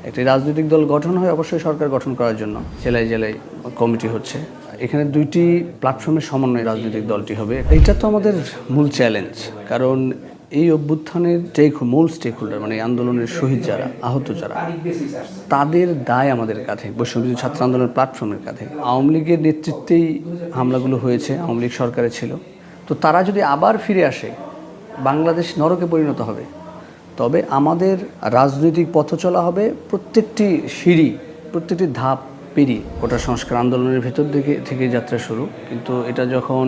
একটি রাজনৈতিক দল গঠন হয় অবশ্যই সরকার গঠন করার জন্য জেলায় জেলায় কমিটি হচ্ছে। এখানে দুইটি প্ল্যাটফর্মের সমন্বয়ে রাজনৈতিক দলটি হবে। এটা তো আমাদের মূল চ্যালেঞ্জ, কারণ এই অভ্যুত্থানের মূল স্টেক হোল্ডার মানে আন্দোলনের শহীদ যারা, আহত যারা, তাদের দায় আমাদের কাঁধে, বৈষম্যবিরোধী ছাত্র আন্দোলনের প্ল্যাটফর্মের কাঁধে। আওয়ামী লীগের নেতৃত্বেই হামলাগুলো হয়েছে, আওয়ামী লীগ সরকারে ছিল। তো তারা যদি আবার ফিরে আসে, বাংলাদেশ নরকে পরিণত হবে। তবে আমাদের রাজনৈতিক পথ চলা হবে প্রত্যেকটি সিঁড়ি, প্রত্যেকটি ধাপ পেরিয়ে। কোটা সংস্কার আন্দোলনের ভেতর থেকে যাত্রা শুরু, কিন্তু এটা যখন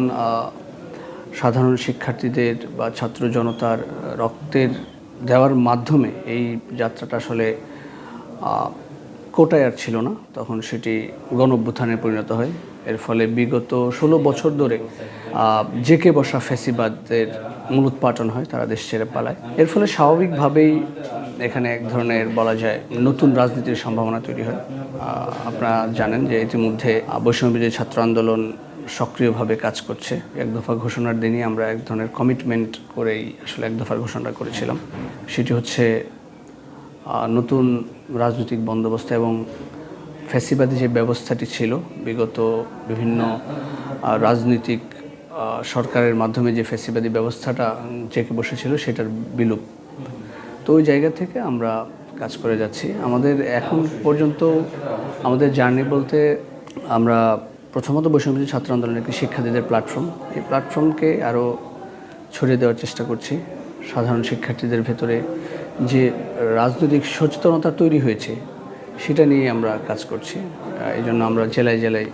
সাধারণ শিক্ষার্থীদের বা ছাত্র জনতার রক্তের দেওয়ার মাধ্যমে এই যাত্রাটা আসলে কোটায় আর ছিল না, তখন সেটি গণঅভ্যুত্থানে পরিণত হয়। এর ফলে বিগত 16 বছর ধরে জেকে বসা ফ্যাসিবাদের মূলোৎপাটন হয়, তারা দেশ ছেড়ে পালায়। এর ফলে স্বাভাবিকভাবেই এখানে এক ধরনের বলা যায় নতুন রাজনীতির সম্ভাবনা তৈরি হয়। আপনারা জানেন যে ইতিমধ্যে বৈষম্যবিরোধী ছাত্র আন্দোলন সক্রিয়ভাবে কাজ করছে। এক দফা ঘোষণার দিনই আমরা এক ধরনের কমিটমেন্ট করেই আসলে এক দফার ঘোষণা করেছিলাম। সেটি হচ্ছে নতুন রাজনৈতিক বন্দোবস্ত এবং ফ্যাসিবাদী যে ব্যবস্থাটি ছিল বিগত বিভিন্ন রাজনৈতিক সরকারের মাধ্যমে যে ফ্যাসিবাদী ব্যবস্থাটা জেঁকে বসেছিল সেটার বিলোপ। তো ওই জায়গা থেকে আমরা কাজ করে যাচ্ছি। আমাদের এখন পর্যন্ত আমাদের জার্নি বলতে আমরা প্রথমত বৈষম্যবিরোধী ছাত্র আন্দোলনের একটি শিক্ষার্থীদের প্ল্যাটফর্ম, এই প্ল্যাটফর্মকে আরও ছড়িয়ে দেওয়ার চেষ্টা করছি। সাধারণ শিক্ষার্থীদের ভেতরে যে রাজনৈতিক সচেতনতা তৈরি হয়েছে সেটা নিয়ে আমরা কাজ করছি। এই জন্য আমরা জেলায় জেলায়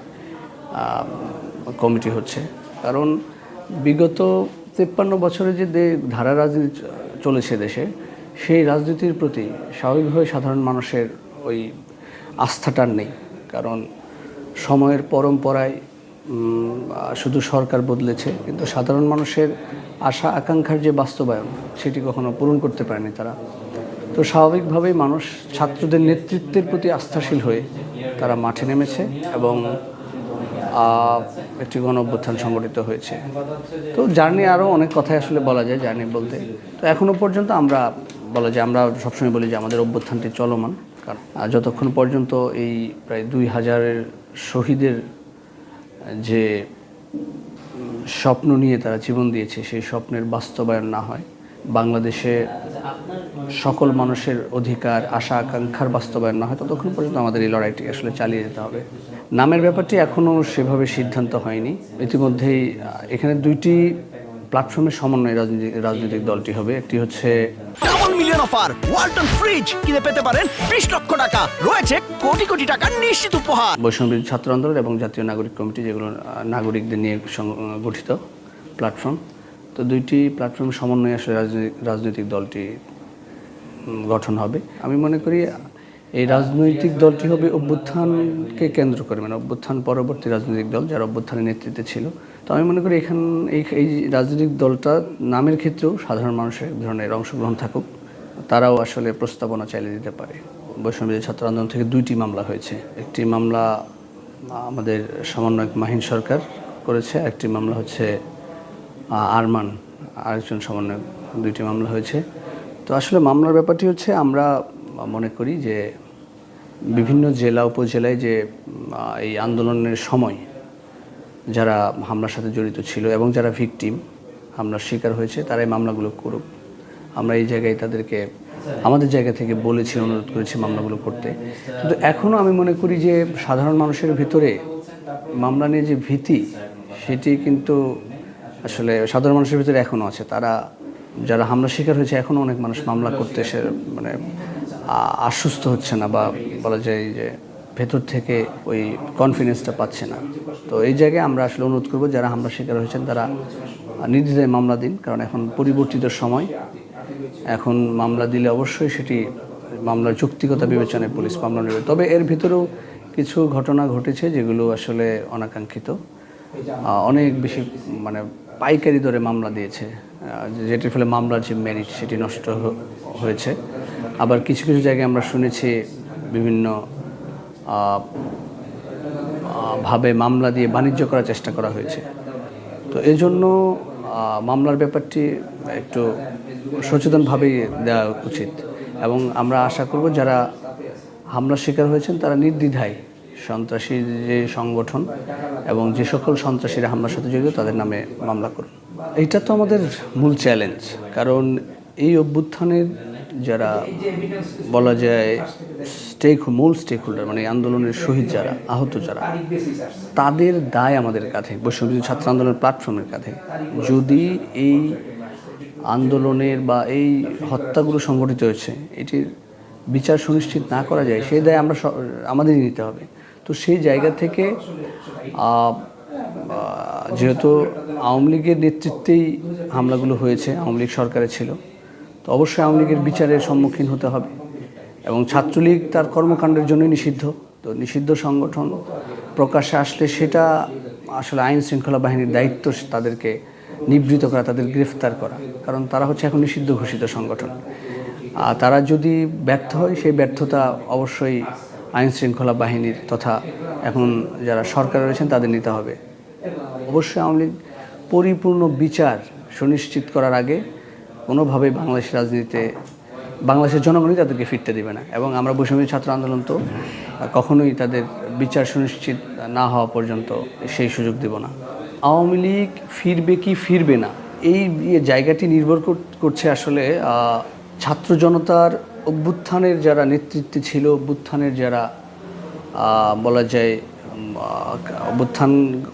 কমিটি হচ্ছে, কারণ বিগত 53 বছরে যে ধারা রাজনীতি চলেছে দেশে, সেই রাজনীতির প্রতি স্বাভাবিকভাবে সাধারণ মানুষের ওই আস্থাটার নেই। কারণ সময়ের পরম্পরায় শুধু সরকার বদলেছে, কিন্তু সাধারণ মানুষের আশা আকাঙ্ক্ষার যে বাস্তবায়ন সেটি কখনো পূরণ করতে পারেনি তারা। তো স্বাভাবিকভাবেই মানুষ ছাত্রদের নেতৃত্বের প্রতি আস্থাশীল হয়ে তারা মাঠে নেমেছে এবং একটি গণঅভ্যুত্থান সংগঠিত হয়েছে। তো জার্নি আরও অনেক কথাই আসলে বলা যায় জার্নি বলতে। তো এখনও পর্যন্ত আমরা বলা যায়, আমরা সবসময় বলি যে আমাদের অভ্যুত্থানটি চলমান, কারণ যতক্ষণ পর্যন্ত এই প্রায় 2000-এর শহীদের যে স্বপ্ন নিয়ে তারা জীবন দিয়েছে সেই স্বপ্নের বাস্তবায়ন না হয়, বাংলাদেশে সকল মানুষের অধিকার আশা আকাঙ্ক্ষার বাস্তবায়ন না হয়, ততক্ষণ পর্যন্ত আমাদের এই লড়াইটি আসলে চালিয়ে যেতে হবে। নামের ব্যাপারটি এখনও সেভাবে সিদ্ধান্ত হয়নি। ইতিমধ্যেই এখানে দুইটি প্ল্যাটফর্মের সমন্বয়ে রাজনৈতিক দলটি হবে। একটি হচ্ছে double million offer Walton fridge কিনে পেতে পারেন 20 লক্ষ টাকা, রয়েছে কোটি কোটি টাকার নিশ্চিত উপহার। বৈষম্যবিরোধী ছাত্র আন্দোলন এবং জাতীয় নাগরিক কমিটি, যেগুলো নাগরিকদের নিয়ে গঠিত প্ল্যাটফর্ম। তো দুইটি প্ল্যাটফর্মের সমন্বয়ে আসলে রাজনৈতিক দলটি গঠন হবে। আমি মনে করি এই রাজনৈতিক দলটি হবে অভ্যুত্থানকে কেন্দ্র করে, মানে অভ্যুত্থান পরবর্তী রাজনৈতিক দল যারা অভ্যুত্থানের নেতৃত্বে ছিল। তো আমি মনে করি এই রাজনৈতিক দলটা নামের ক্ষেত্রেও সাধারণ মানুষের এক ধরনের অংশগ্রহণ থাকুক, তারাও আসলে প্রস্তাবনা চাইলে দিতে পারে। বৈষম্যবিরোধী ছাত্র আন্দোলন থেকে দুইটি মামলা হয়েছে। একটি মামলা আমাদের সমন্বয়ক মাহিন সরকার করেছে, একটি মামলা হচ্ছে আরমান আরেকজন সমন্বয়ক, দুইটি মামলা হয়েছে। তো আসলে মামলার ব্যাপারটি হচ্ছে, আমরা মনে করি যে বিভিন্ন জেলা উপজেলায় যে এই আন্দোলনের সময় যারা হামলার সাথে জড়িত ছিল এবং যারা ভিকটিম, হামলার শিকার হয়েছে, তারা এই মামলাগুলো করুক। আমরা এই জায়গায় তাদেরকে আমাদের জায়গা থেকে বলেছি, অনুরোধ করেছি মামলাগুলো করতে। কিন্তু এখনও আমি মনে করি যে সাধারণ মানুষের ভিতরে মামলা নিয়ে যে ভীতি, সেটি কিন্তু আসলে সাধারণ মানুষের ভিতরে এখনও আছে। তারা যারা হামলার শিকার হয়েছে, এখনও অনেক মানুষ মামলা করতে এসে মানে আশ্বস্ত হচ্ছে না, বা বলা যায় যে ভেতর থেকে ওই কনফিডেন্সটা পাচ্ছে না। তো এই জায়গায় আমরা আসলে অনুরোধ করবো যারা হামলার শিকার হয়েছেন তারা নির্দ্বিধায় মামলা দিন, কারণ এখন পরিবর্তিত সময়। এখন মামলা দিলে অবশ্যই সেটি মামলার যৌক্তিকতা বিবেচনায় পুলিশ মামলা নেবে। তবে এর ভিতরেও কিছু ঘটনা ঘটেছে যেগুলো আসলে অনাকাঙ্ক্ষিত। অনেক বেশি মানে পাইকারি দরে মামলা দিয়েছে, যেটির ফলে মামলার যে মেরিট সেটি নষ্ট হয়েছে। আবার কিছু কিছু জায়গায় আমরা শুনেছি বিভিন্ন ভাবে মামলা দিয়ে বাণিজ্য করার চেষ্টা করা হয়েছে। তো এই জন্য মামলার ব্যাপারটি একটু সচেতনভাবেই দেওয়া উচিত। এবং আমরা আশা করব যারা হামলার শিকার হয়েছেন তারা নির্দ্বিধায় সন্ত্রাসী যে সংগঠন এবং যে সকল সন্ত্রাসীরা হামলার সাথে জড়িত তাদের নামে মামলা করুন। এইটা তো আমাদের মূল চ্যালেঞ্জ, কারণ এই অভ্যুত্থানের যারা বলা যায় মূল স্টেক হোল্ডার, মানে আন্দোলনের শহীদ যারা, আহত যারা, তাদের দায় আমাদের কাঁধে, বৈষম্য ছাত্র আন্দোলনের প্ল্যাটফর্মের কাঁধে। যদি এই আন্দোলনের বা এই হত্যাগুলো সংঘটিত হয়েছে এটির বিচার সুনিশ্চিত না করা যায়, সেই দায় আমাদেরই নিতে হবে। তো সেই জায়গা থেকে যেহেতু আওয়ামী লীগের নেতৃত্বেই হামলাগুলো হয়েছে, আওয়ামী লীগ সরকারে ছিল, তো অবশ্যই আওয়ামী লীগের বিচারের সম্মুখীন হতে হবে। এবং ছাত্রলীগ তার কর্মকাণ্ডের জন্যই নিষিদ্ধ, তো নিষিদ্ধ সংগঠন প্রকাশ্যে আসলে সেটা আসলে আইন শৃঙ্খলা বাহিনীর দায়িত্ব তাদেরকে নিবৃত করা, তাদের গ্রেফতার করা, কারণ তারা হচ্ছে এখন নিষিদ্ধ ঘোষিত সংগঠন। আর তারা যদি ব্যর্থ হয়, সেই ব্যর্থতা অবশ্যই আইন শৃঙ্খলা বাহিনীর তথা এখন যারা সরকার রয়েছেন তাদের নিতে হবে। অবশ্যই আওয়ামী লীগ পরিপূর্ণ বিচার সুনিশ্চিত করার আগে কোনোভাবেই বাংলাদেশের রাজনীতিতে বাংলাদেশের জনগণই তাদেরকে ফিরতে দেবে না, এবং আমরা বৈষম্য ছাত্র আন্দোলন তো কখনোই তাদের বিচার সুনিশ্চিত না হওয়া পর্যন্ত সেই সুযোগ দেব না। আওয়ামী লীগ ফিরবে কি ফিরবে না, এই জায়গাটি নির্ভর করছে আসলে ছাত্র জনতার অভ্যুত্থানের যারা নেতৃত্বে ছিল, অভ্যুত্থানের যারা বলা যায় অভ্যুত্থান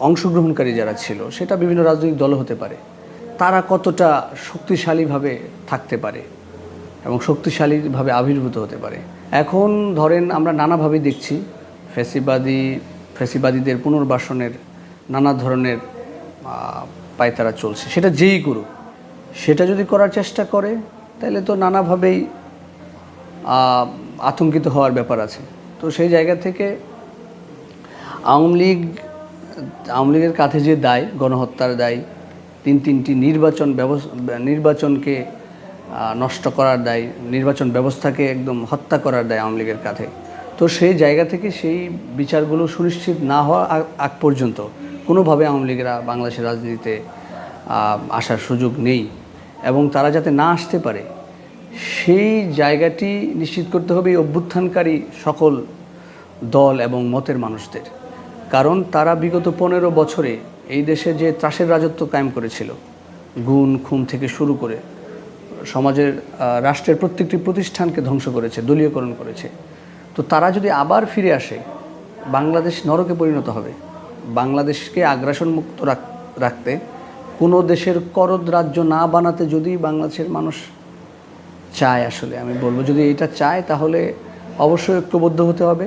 অংশগ্রহণকারী যারা ছিল, সেটা বিভিন্ন রাজনৈতিক দল হতে পারে, তারা কতটা শক্তিশালীভাবে থাকতে পারে এবং শক্তিশালীভাবে আবির্ভূত হতে পারে। এখন ধরেন আমরা নানাভাবে দেখছি ফ্যাসিবাদীদের পুনর্বাসনের নানা ধরনের পায়তারা চলছে, সেটা যেই করুক, সেটা যদি করার চেষ্টা করে তাহলে তো নানাভাবেই আতঙ্কিত হওয়ার ব্যাপার আছে। তো সেই জায়গা থেকে আওয়ামী লীগের কাঁধে যে দায়, গণহত্যার দায়, তিনটি নির্বাচনকে নষ্ট করার দায়, নির্বাচন ব্যবস্থাকে একদম হত্যা করার দায় আওয়ামী লীগের কাঁধে। তো সেই জায়গা থেকে সেই বিচারগুলো সুনিশ্চিত না হওয়া আগ পর্যন্ত কোনোভাবে আওয়ামী লীগেরা বাংলাদেশের রাজনীতিতে আসার সুযোগ নেই, এবং তারা যাতে না আসতে পারে সেই জায়গাটি নিশ্চিত করতে হবে এই অভ্যুত্থানকারী সকল দল এবং মতের মানুষদের। কারণ তারা বিগত 15 বছরে এই দেশে যে ত্রাসের রাজত্ব কায়েম করেছিল, গুম খুন থেকে শুরু করে সমাজের রাষ্ট্রের প্রত্যেকটি প্রতিষ্ঠানকে ধ্বংস করেছে, দলীয়করণ করেছে। তো তারা যদি আবার ফিরে আসে, বাংলাদেশ নরকে পরিণত হবে। বাংলাদেশকে আগ্রাসন মুক্ত রাখতে, কোনো দেশের করদ রাজ্য না বানাতে যদি বাংলাদেশের মানুষ চায়, আসলে আমি বলবো যদি এটা চায় তাহলে অবশ্যই ঐক্যবদ্ধ হতে হবে,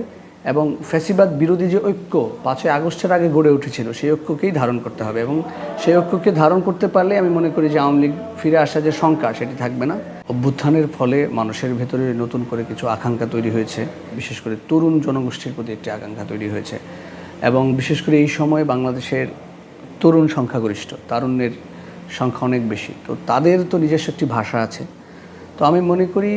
এবং ফ্যাসিবাদ বিরোধী যে ঐক্য 5ই আগস্টের আগে গড়ে উঠেছিল সেই ঐক্যকেই ধারণ করতে হবে, এবং সেই ঐক্যকে ধারণ করতে পারলে আমি মনে করি যে আওয়ামী লীগ ফিরে আসা যে শঙ্কা সেটি থাকবে না। অভ্যুত্থানের ফলে মানুষের ভেতরে নতুন করে কিছু আকাঙ্ক্ষা তৈরি হয়েছে, বিশেষ করে তরুণ জনগোষ্ঠীর প্রতি একটি আকাঙ্ক্ষা তৈরি হয়েছে, এবং বিশেষ করে এই সময়ে বাংলাদেশের তরুণ সংখ্যাগরিষ্ঠ, তারুণ্যের সংখ্যা অনেক বেশি। তো তাদের তো নিজস্ব একটি ভাষা আছে। তো আমি মনে করি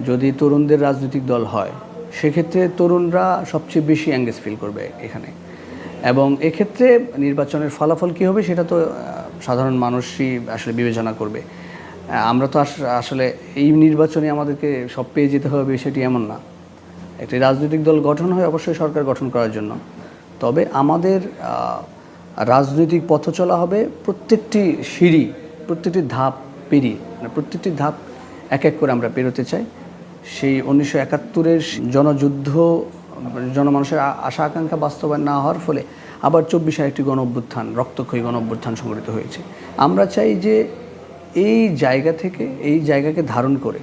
যদি তরুণদের রাজনৈতিক দল হয়, সেক্ষেত্রে তরুণরা সবচেয়ে বেশি এঙ্গেজ ফিল করবে এখানে, এবং এক্ষেত্রে নির্বাচনের ফলাফল কী হবে সেটা তো সাধারণ মানুষই আসলে বিবেচনা করবে। আমরা তো আসলে এই নির্বাচনে আমাদেরকে সব পেয়ে যেতে হবে সেটি এমন না। একটি রাজনৈতিক দল গঠন হয় অবশ্যই সরকার গঠন করার জন্য, তবে আমাদের রাজনৈতিক পথ চলা হবে প্রত্যেকটি সিঁড়ি, প্রত্যেকটি ধাপ পেরিয়ে, মানে প্রত্যেকটি ধাপ এক এক করে আমরা পেরোতে চাই। সেই 1971-এর জনযুদ্ধ, জনমানুষের আশা আকাঙ্ক্ষা বাস্তবায়ন না হওয়ার ফলে আবার 24 একটি গণ অভ্যুত্থান, রক্তক্ষয়ী গণ অভ্যুত্থান সংঘটিত হয়েছে। আমরা চাই যে এই জায়গা থেকে, এই জায়গাকে ধারণ করে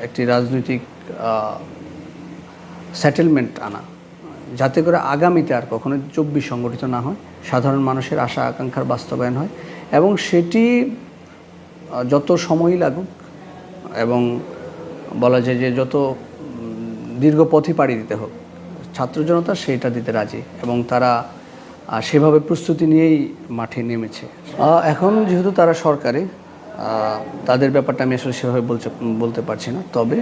একটি রাজনৈতিক সেটেলমেন্ট আনা, যাতে করে আগামীতে আর কখনো 24 সংগঠিত না হয়, সাধারণ মানুষের আশা আকাঙ্ক্ষার বাস্তবায়ন হয়, এবং সেটি যত সময়ই লাগুক এবং বলা যায় যে যত দীর্ঘ পথই পাড়ি দিতে হোক, ছাত্র জনতা সেটা দিতে রাজি, এবং তারা সেভাবে প্রস্তুতি নিয়েই মাঠে নেমেছে। এখন যেহেতু তারা সরকারে, তাদের ব্যাপারটা আমি আসলে সেভাবে বলতে পারছি না। তবে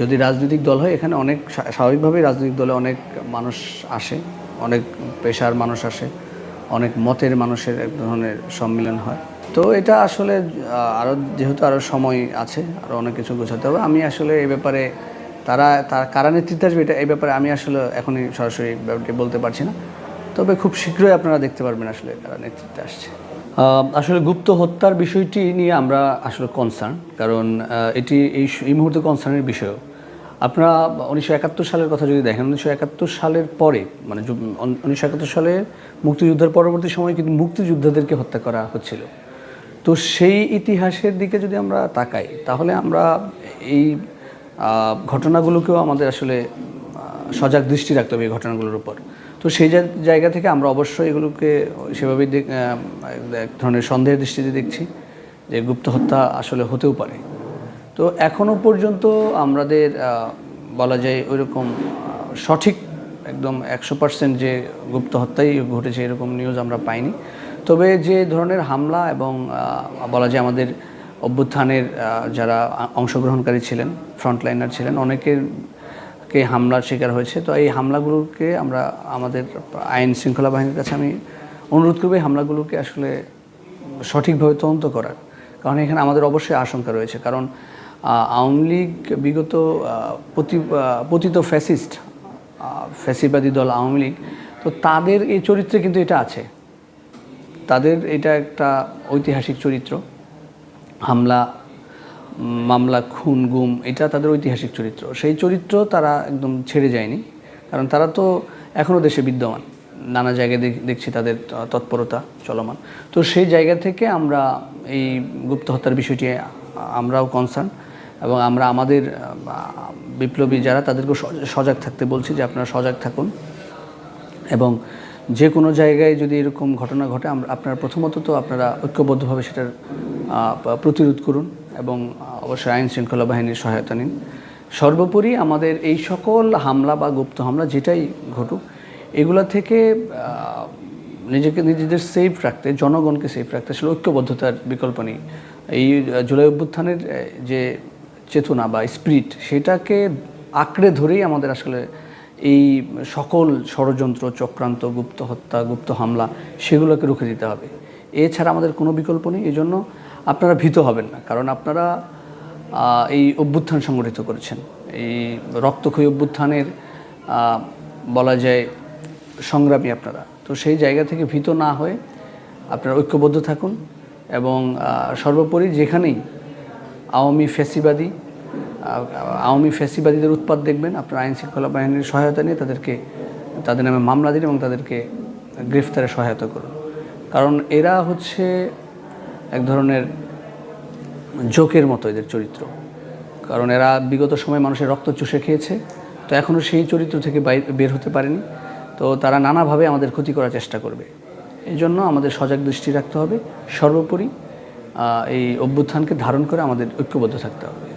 যদি রাজনৈতিক দল হয়, এখানে অনেক স্বাভাবিকভাবেই রাজনৈতিক দলে অনেক মানুষ আসে, অনেক পেশার মানুষ আসে, অনেক মতের মানুষের এক ধরনের সম্মিলন হয়। তো এটা আসলে যেহেতু আরও সময় আছে, আরও অনেক কিছু গোছাতে হবে। আমি আসলে এই ব্যাপারে তার কারা নেতৃত্বে আসবে এই ব্যাপারে আমি আসলে এখনই সরাসরি ব্যাপারটি বলতে পারছি না, তবে খুব শীঘ্রই আপনারা দেখতে পারবেন আসলে কারা নেতৃত্বে আসছে। আসলে গুপ্ত হত্যার বিষয়টি নিয়ে আমরা আসলে কনসার্ন, কারণ এটি এই মুহূর্তে কনসার্নের বিষয়। আপনারা 1971 সালের কথা যদি দেখেন, 1971 সালের পরে মানে 1971 সালে মুক্তিযুদ্ধের পরবর্তী সময় কিন্তু মুক্তিযোদ্ধাদেরকে হত্যা করা হচ্ছিল। তো সেই ইতিহাসের দিকে যদি আমরা তাকাই তাহলে আমরা এই ঘটনাগুলোকেও আমাদের আসলে সজাগ দৃষ্টি রাখতে হবে এই ঘটনাগুলোর উপর। তো সেই জায়গা থেকে আমরা অবশ্যই এগুলোকে সেভাবেই এক ধরনের সন্দেহের দৃষ্টিতে দেখছি যে গুপ্ত হত্যা আসলে হতেও পারে। তো এখনও পর্যন্ত আমাদের বলা যায় ওইরকম সঠিক একদম 100% যে গুপ্ত হত্যাই ঘটেছে এরকম নিউজ আমরা পাইনি। তবে যে ধরনের হামলা এবং বলা যায় আমাদের অভ্যুত্থানের যারা অংশগ্রহণকারী ছিলেন, ফ্রন্টলাইনার ছিলেন, অনেকেরকে হামলার শিকার হয়েছে। তো এই হামলাগুলোকে আমরা আমাদের আইন শৃঙ্খলা বাহিনীর কাছে আমি অনুরোধ করব এই হামলাগুলোকে আসলে সঠিকভাবে তদন্ত করার, কারণ এখানে আমাদের অবশ্যই আশঙ্কা রয়েছে। কারণ আওয়ামী লীগ বিগত পতিত ফ্যাসিবাদী দল আওয়ামী লীগ, তো তাদের এই চরিত্রে কিন্তু এটা আছে, তাদের এটা একটা ঐতিহাসিক চরিত্র। হামলা, মামলা, খুন, গুম, এটা তাদের ঐতিহাসিক চরিত্র। সেই চরিত্র তারা একদম ছেড়ে যায়নি, কারণ তারা তো এখনও দেশে বিদ্যমান, নানা জায়গায় দেখছি তাদের তৎপরতা চলমান। তো সেই জায়গা থেকে আমরা এই গুপ্ত হত্যার বিষয়টি আমরাও কনসার্ন, এবং আমরা আমাদের বিপ্লবী যারা তাদেরকেও সজাগ থাকতে বলছি যে আপনারা সজাগ থাকুন, এবং যে কোনো জায়গায় যদি এরকম ঘটনা ঘটে আপনারা প্রথমত তো আপনারা ঐক্যবদ্ধভাবে সেটার প্রতিরোধ করুন এবং অবশ্যই আইন শৃঙ্খলা বাহিনীর সহায়তা নিন। সর্বোপরি আমাদের এই সকল হামলা বা গুপ্ত হামলা যেটাই ঘটুক, এগুলা থেকে নিজেদের সেফ রাখতে, জনগণকে সেফ রাখতে আসলে ঐক্যবদ্ধতার বিকল্প নেই। এই জুলাই অভ্যুত্থানের যে চেতনা বা স্পিরিট, সেটাকে আঁকড়ে ধরেই আমাদের আসলে এই সকল ষড়যন্ত্র, চক্রান্ত, গুপ্ত হত্যা, গুপ্ত হামলা সেগুলোকে রুখে দিতে হবে। এছাড়া আমাদের কোনো বিকল্প নেই। এই জন্য আপনারা ভীত হবেন না, কারণ আপনারা এই অভ্যুত্থান সংগঠিত করেছেন, এই রক্তক্ষয়ী অভ্যুত্থানের বলা যায় সংগ্রামী আপনারা। তো সেই জায়গা থেকে ভীত না হয়ে আপনারা ঐক্যবদ্ধ থাকুন, এবং সর্বোপরি যেখানেই আওয়ামী ফ্যাসিবাদীদের উৎপাত দেখবেন, আপনারা আইন শৃঙ্খলা বাহিনীর সহায়তা নিয়ে তাদের নামে মামলা দিন এবং তাদেরকে গ্রেফতারে সহায়তা করুন। কারণ এরা হচ্ছে এক ধরনের জোকের মতো এদের চরিত্র, কারণ এরা বিগত সময়ে মানুষের রক্ত চুষে খেয়েছে, তো এখনও সেই চরিত্র থেকে বের হতে পারেনি। তো তারা নানাভাবে আমাদের ক্ষতি করার চেষ্টা করবে। এই জন্য আমাদের সজাগ দৃষ্টি রাখতে হবে। সর্বোপরি এই অভ্যুত্থানকে ধারণ করে আমাদের ঐক্যবদ্ধ থাকতে হবে।